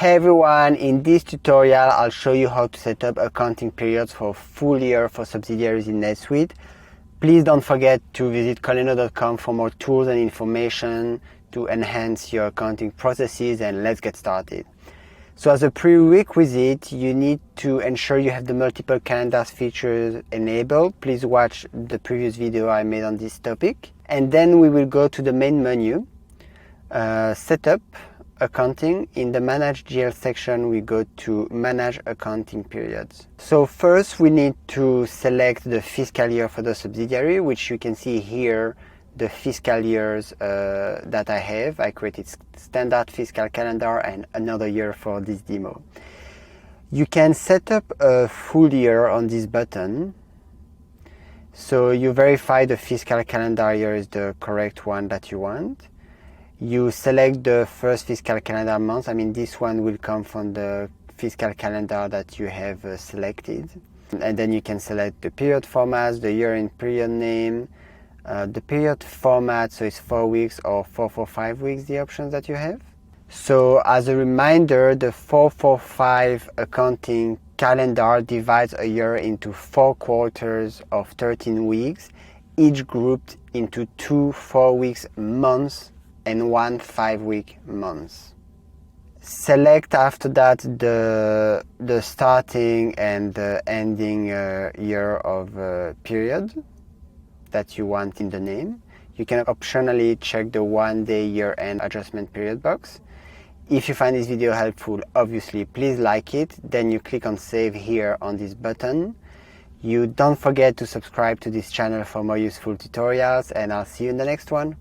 Hey everyone, in this tutorial I'll show you how to set up accounting periods for full year for subsidiaries in NetSuite. Please don't forget to visit coleno.com for more tools and information to enhance your accounting processes, and let's get started. So as a prerequisite, you need to ensure you have the multiple calendars features enabled. Please watch the previous video I made on this topic. And then we will go to the main menu, Setup, Accounting. In the Manage GL section, we go to Manage Accounting Periods. So first we need to select the fiscal year for the subsidiary, which you can see here, the fiscal years that I have. I created standard fiscal calendar and another year for this demo. You can set up a full year on this button. So you verify the fiscal calendar year is the correct one that you want. You select the first fiscal calendar month. This one will come from the fiscal calendar that you have selected. And then you can select the period formats, the year and period name, the period format, so it's 4 weeks or 445 weeks, the options that you have. So as a reminder, the 445 accounting calendar divides a year into 4 quarters of 13 weeks, each grouped into 2 4-week months and 1 5-week month. Select after that the starting and the ending year of period that you want in the name. You can optionally check the 1-day year-end adjustment period box. If you find this video helpful, obviously please like it, then you click on save here on this button. You don't forget to subscribe to this channel for more useful tutorials, and I'll see you in the next one.